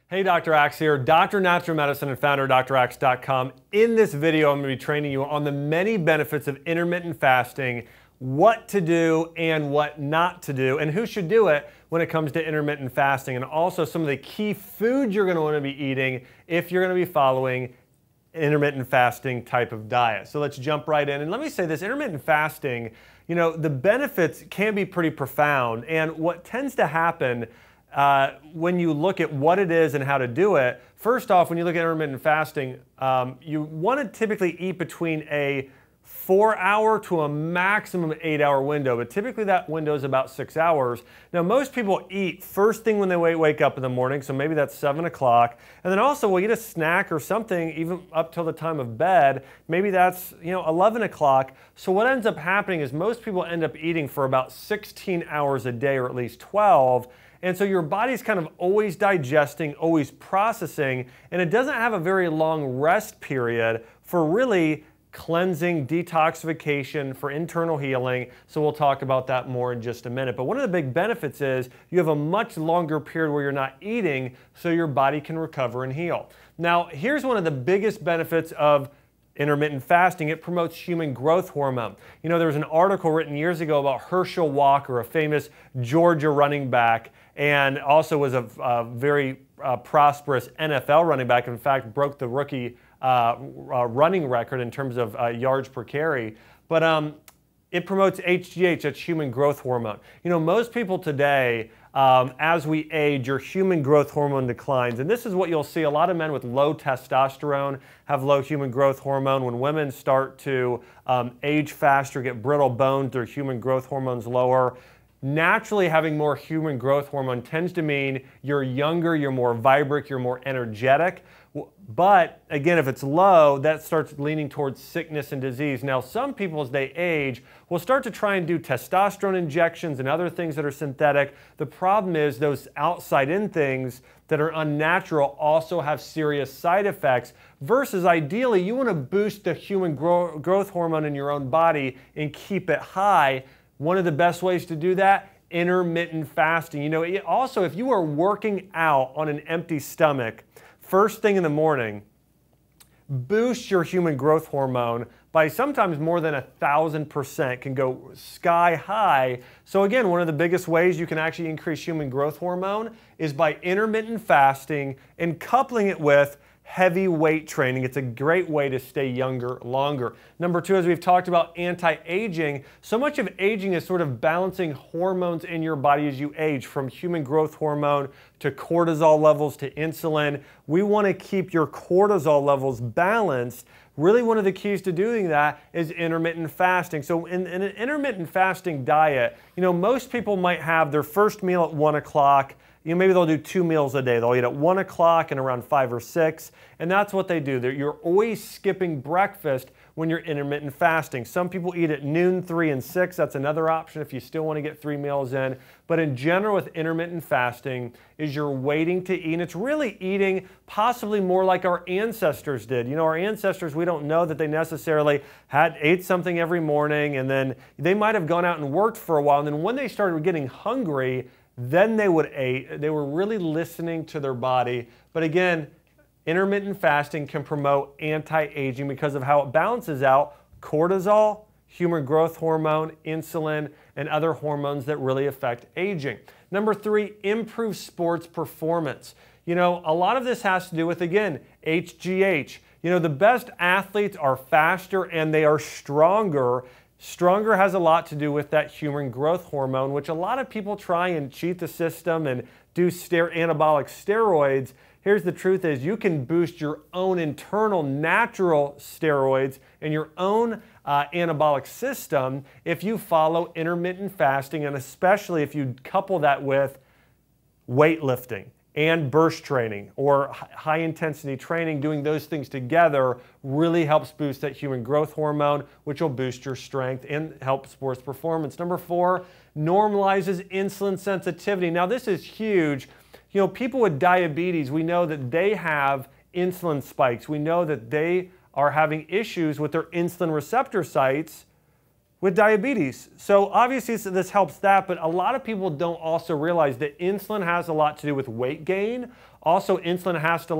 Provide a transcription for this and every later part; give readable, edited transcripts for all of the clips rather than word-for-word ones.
Hey, Dr. Axe here, Doctor of Natural Medicine and founder of draxe.com. In this video, I'm going to be training you on the many benefits of intermittent fasting, what to do and what not to do, and who should do it when it comes to intermittent fasting, and also some of the key foods you're going to want to be eating if you're going to be following intermittent fasting type of diet. So let's jump right in. And let me say this, intermittent fasting, the benefits can be pretty profound, and what tends to happen when you look at what it is and how to do it, first off, when you look at intermittent fasting, you want to typically eat between a 4-hour to a maximum 8-hour window, but typically that window is about 6 hours. Now, most people eat first thing when they wake up in the morning, so maybe that's 7 o'clock, and then also we'll eat a snack or something even up till the time of bed. Maybe that's 11 o'clock. So what ends up happening is most people end up eating for about 16 hours a day, or at least 12. And so your body's kind of always digesting, always processing, and it doesn't have a very long rest period for really cleansing, detoxification, for internal healing. So we'll talk about that more in just a minute. But one of the big benefits is you have a much longer period where you're not eating, so your body can recover and heal. Now, here's one of the biggest benefits of intermittent fasting. It promotes human growth hormone. There was an article written years ago about Herschel Walker, a famous Georgia running back, and also was a very prosperous NFL running back. In fact, broke the rookie running record in terms of yards per carry. But it promotes HGH, that's human growth hormone. Most people today, as we age, your human growth hormone declines. And this is what you'll see. A lot of men with low testosterone have low human growth hormone. When women start to age faster, get brittle bones, their human growth hormone's lower. Naturally, having more human growth hormone tends to mean you're younger, you're more vibrant, you're more energetic. But again, if it's low, that starts leaning towards sickness and disease. Now, some people, as they age, will start to try and do testosterone injections and other things that are synthetic. The problem is those outside-in things that are unnatural also have serious side effects, versus ideally, you want to boost the human growth hormone in your own body and keep it high. One of the best ways to do that, intermittent fasting. Also, if you are working out on an empty stomach, first thing in the morning, boost your human growth hormone by sometimes more than 1,000%, can go sky high. So again, one of the biggest ways you can actually increase human growth hormone is by intermittent fasting and coupling it with heavy weight training. It's a great way to stay younger longer. Number two, as we've talked about anti-aging, so much of aging is sort of balancing hormones in your body as you age, from human growth hormone to cortisol levels to insulin. We want to keep your cortisol levels balanced. Really, one of the keys to doing that is intermittent fasting. So in an intermittent fasting diet, most people might have their first meal at 1 o'clock. Maybe they'll do 2 meals a day. They'll eat at 1 o'clock and around 5 or 6, and that's what they do. You're always skipping breakfast when you're intermittent fasting. Some people eat at noon, 3, and 6. That's another option if you still want to get 3 meals in. But in general, with intermittent fasting, is you're waiting to eat, and it's really eating possibly more like our ancestors did. Our ancestors, we don't know that they necessarily ate something every morning, and then they might have gone out and worked for a while, and then when they started getting hungry, then they would eat. They were really listening to their body. But again, intermittent fasting can promote anti-aging because of how it balances out cortisol, human growth hormone, insulin, and other hormones that really affect aging. Number three, improve sports performance. A lot of this has to do with, again, HGH. The best athletes are faster and they are stronger. Stronger has a lot to do with that human growth hormone, which a lot of people try and cheat the system and do anabolic steroids. Here's the truth is you can boost your own internal natural steroids and your own anabolic system if you follow intermittent fasting, and especially if you couple that with weightlifting and burst training or high intensity training. Doing those things together really helps boost that human growth hormone, which will boost your strength and help sports performance. Number four, normalizes insulin sensitivity. Now this is huge. People with diabetes, we know that they have insulin spikes. We know that they are having issues with their insulin receptor sites with diabetes. So obviously this helps that, but a lot of people don't also realize that insulin has a lot to do with weight gain. Also, insulin has a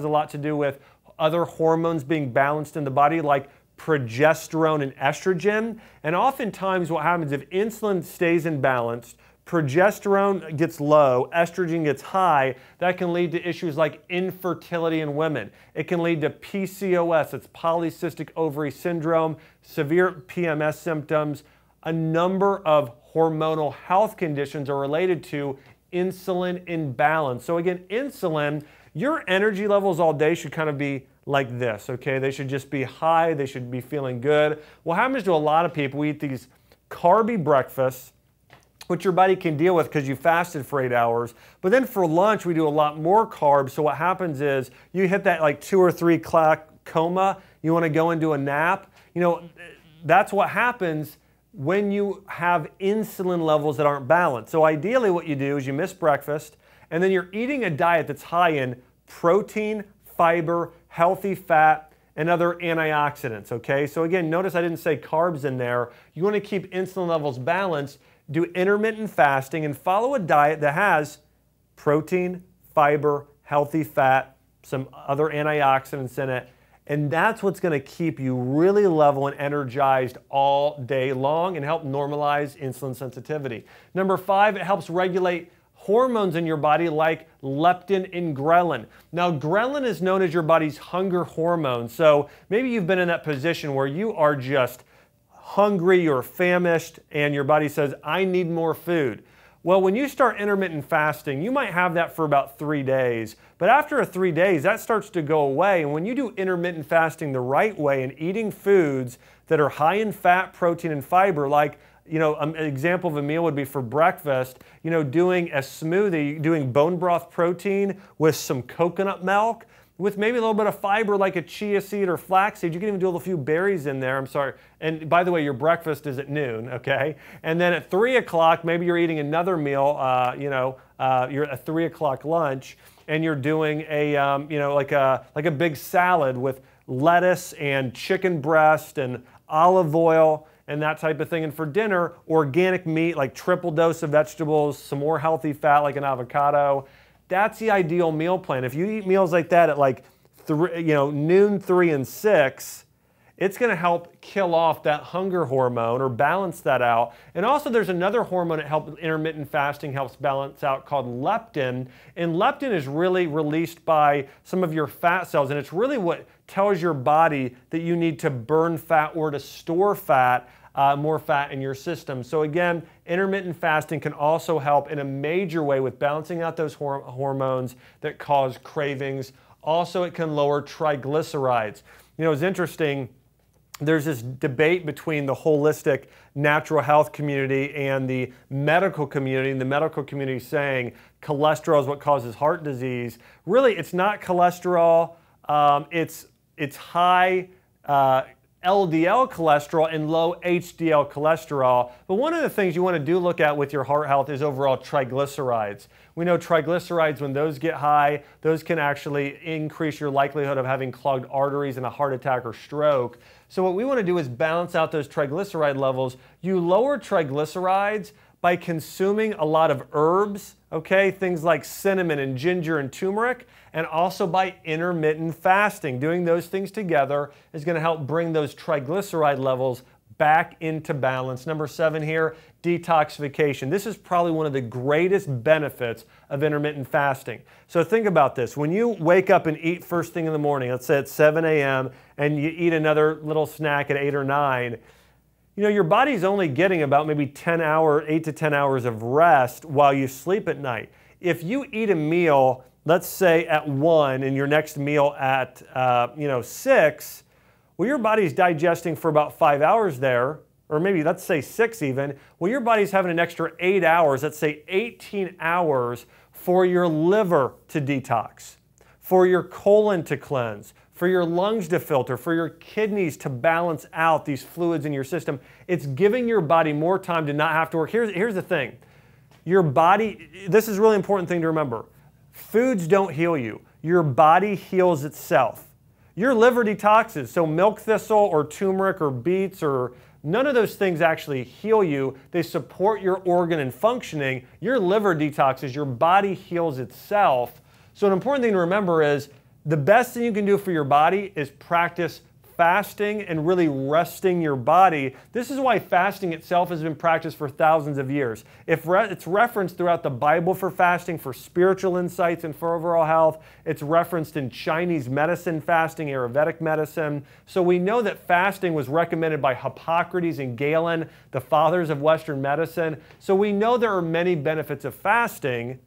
lot to do with other hormones being balanced in the body, like progesterone and estrogen. And oftentimes what happens if insulin stays imbalanced, progesterone gets low, estrogen gets high, that can lead to issues like infertility in women. It can lead to PCOS, it's polycystic ovary syndrome, severe PMS symptoms. A number of hormonal health conditions are related to insulin imbalance. So again, insulin, your energy levels all day should kind of be like this, okay? They should just be high, they should be feeling good. What happens to a lot of people, we eat these carby breakfasts, which your body can deal with because you fasted for 8 hours. But then for lunch, we do a lot more carbs. So what happens is you hit that like 2 or 3 o'clock coma, you want to go into a nap. You know, that's what happens when you have insulin levels that aren't balanced. So ideally what you do is you miss breakfast and then you're eating a diet that's high in protein, fiber, healthy fat, and other antioxidants, okay? So again, notice I didn't say carbs in there. You want to keep insulin levels balanced, do intermittent fasting, and follow a diet that has protein, fiber, healthy fat, some other antioxidants in it, and that's what's going to keep you really level and energized all day long and help normalize insulin sensitivity. Number 5, it helps regulate hormones in your body like leptin and ghrelin. Now, ghrelin is known as your body's hunger hormone, so maybe you've been in that position where you are just hungry or famished and your body says, I need more food. Well, when you start intermittent fasting, you might have that for about 3 days, but after 3 days, that starts to go away. And when you do intermittent fasting the right way and eating foods that are high in fat, protein, and fiber, like, you know, an example of a meal would be for breakfast, you know, doing a smoothie, doing bone broth protein with some coconut milk, with maybe a little bit of fiber like a chia seed or flaxseed. You can even do a few berries in there, I'm sorry. And by the way, your breakfast is at noon, okay? And then at 3 o'clock, maybe you're eating another meal, you're at 3 o'clock lunch, and you're doing a, like a big salad with lettuce and chicken breast and olive oil and that type of thing. And for dinner, organic meat, like triple dose of vegetables, some more healthy fat like an avocado. That's the ideal meal plan. If you eat meals like that at like noon, 3, and 6, it's going to help kill off that hunger hormone or balance that out. And also there's another hormone that helps intermittent fasting helps balance out called leptin. And leptin is really released by some of your fat cells, and it's really what tells your body that you need to burn fat or to store fat, more fat in your system. So again, intermittent fasting can also help in a major way with balancing out those hormones that cause cravings. Also, it can lower triglycerides. You know, it's interesting, there's this debate between the holistic natural health community and the medical community, and the medical community saying cholesterol is what causes heart disease. Really, it's not cholesterol, it's high LDL cholesterol and low HDL cholesterol. But one of the things you want to look at with your heart health is overall triglycerides. We know triglycerides, when those get high, those can actually increase your likelihood of having clogged arteries and a heart attack or stroke. So what we want to do is balance out those triglyceride levels. You lower triglycerides by consuming a lot of herbs, okay, things like cinnamon and ginger and turmeric, and also by intermittent fasting. Doing those things together is going to help bring those triglyceride levels back into balance. Number 7 here, detoxification. This is probably one of the greatest benefits of intermittent fasting. So think about this. When you wake up and eat first thing in the morning, let's say at 7 a.m., and you eat another little snack at 8 or 9, you know, your body's only getting about maybe 8 to 10 hours of rest while you sleep at night. If you eat a meal, let's say at 1 and your next meal at 6, well, your body's digesting for about 5 hours there, or maybe let's say 6 even. Well, your body's having an extra 8 hours, let's say 18 hours for your liver to detox, for your colon to cleanse, for your lungs to filter, for your kidneys to balance out these fluids in your system. It's giving your body more time to not have to work. Here's the thing. Your body, this is a really important thing to remember. Foods don't heal you. Your body heals itself. Your liver detoxes, so milk thistle or turmeric or beets or None of those things actually heal you. They support your organ and functioning. Your liver detoxes, your body heals itself. So an important thing to remember is the best thing you can do for your body is practice fasting and really resting your body. This is why fasting itself has been practiced for thousands of years. It's referenced throughout the Bible for fasting, for spiritual insights and for overall health. It's referenced in Chinese medicine fasting, Ayurvedic medicine. So we know that fasting was recommended by Hippocrates and Galen, the fathers of Western medicine. So we know there are many benefits of fasting.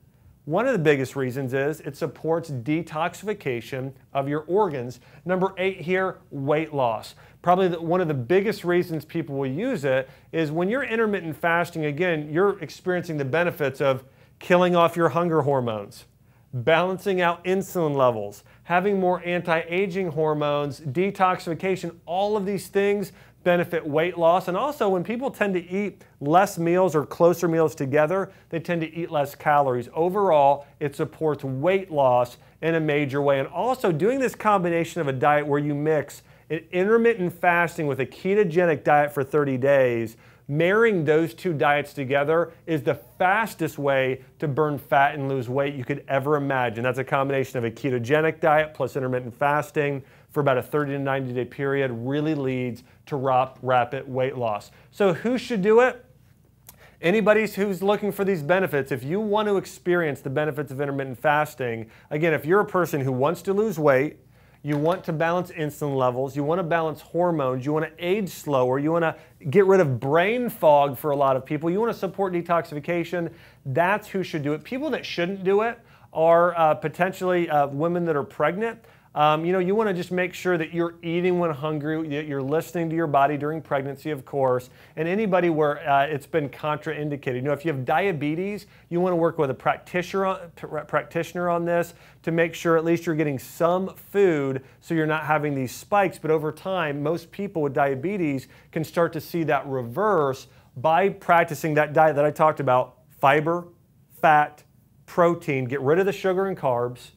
One of the biggest reasons is it supports detoxification of your organs. Number 8 here, weight loss. Probably one of the biggest reasons people will use it is when you're intermittent fasting, again, you're experiencing the benefits of killing off your hunger hormones, balancing out insulin levels, having more anti-aging hormones, detoxification. All of these things benefit weight loss. And also when people tend to eat less meals or closer meals together, they tend to eat less calories. Overall, it supports weight loss in a major way. And also doing this combination of a diet where you mix an intermittent fasting with a ketogenic diet for 30 days, marrying those two diets together is the fastest way to burn fat and lose weight you could ever imagine. That's a combination of a ketogenic diet plus intermittent fasting for about a 30 to 90 day period really leads to rapid weight loss. So who should do it? Anybody who's looking for these benefits. If you want to experience the benefits of intermittent fasting, again, if you're a person who wants to lose weight, you want to balance insulin levels, you want to balance hormones, you want to age slower, you want to get rid of brain fog for a lot of people, you want to support detoxification, that's who should do it. People that shouldn't do it are potentially women that are pregnant. You want to just make sure that you're eating when hungry, that you're listening to your body during pregnancy, of course, and anybody where it's been contraindicated. If you have diabetes, you want to work with a practitioner on this to make sure at least you're getting some food so you're not having these spikes. But over time, most people with diabetes can start to see that reverse by practicing that diet that I talked about: fiber, fat, protein, get rid of the sugar and carbs.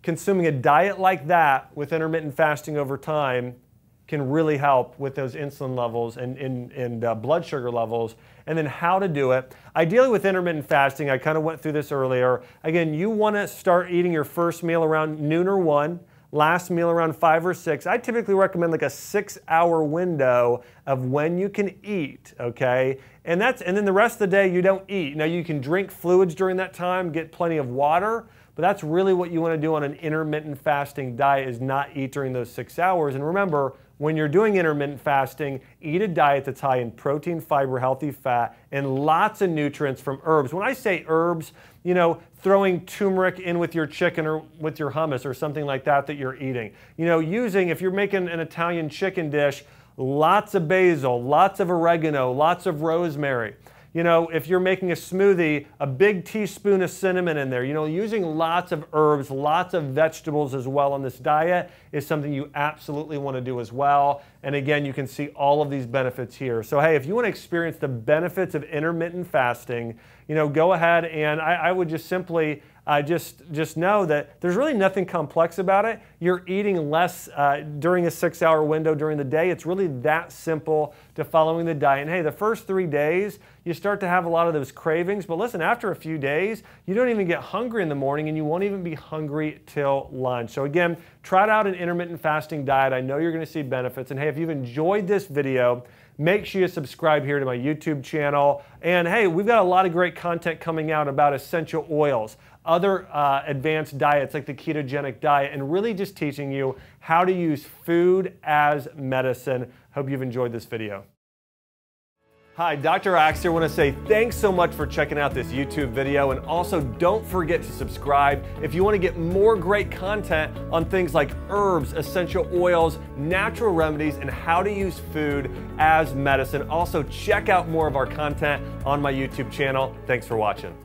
Consuming a diet like that with intermittent fasting over time can really help with those insulin levels and blood sugar levels. And then how to do it. Ideally with intermittent fasting, I kind of went through this earlier. Again, you want to start eating your first meal around noon or 1, last meal around 5 or 6. I typically recommend like a 6-hour window of when you can eat, okay? And then the rest of the day you don't eat. Now you can drink fluids during that time, get plenty of water, but that's really what you want to do on an intermittent fasting diet, is not eat during those 6 hours. And remember, when you're doing intermittent fasting, eat a diet that's high in protein, fiber, healthy fat, and lots of nutrients from herbs. When I say herbs, throwing turmeric in with your chicken or with your hummus or something like that you're eating. If you're making an Italian chicken dish, lots of basil, lots of oregano, lots of rosemary. If you're making a smoothie, a big teaspoon of cinnamon in there. Using lots of herbs, lots of vegetables as well on this diet is something you absolutely want to do as well. And again, you can see all of these benefits here. So hey, if you want to experience the benefits of intermittent fasting, go ahead, and I would just simply just know that there's really nothing complex about it. You're eating less during a 6-hour window during the day. It's really that simple to following the diet. And hey, the first 3 days, you start to have a lot of those cravings. But listen, after a few days, you don't even get hungry in the morning, and you won't even be hungry till lunch. So again, try out an intermittent fasting diet. I know you're going to see benefits. And hey, if you've enjoyed this video, make sure you subscribe here to my YouTube channel. And hey, we've got a lot of great content coming out about essential oils, other advanced diets like the ketogenic diet, and really just teaching you how to use food as medicine. Hope you've enjoyed this video. Hi, Dr. Axe here. I want to say thanks so much for checking out this YouTube video, and also don't forget to subscribe if you want to get more great content on things like herbs, essential oils, natural remedies, and how to use food as medicine. Also, check out more of our content on my YouTube channel. Thanks for watching.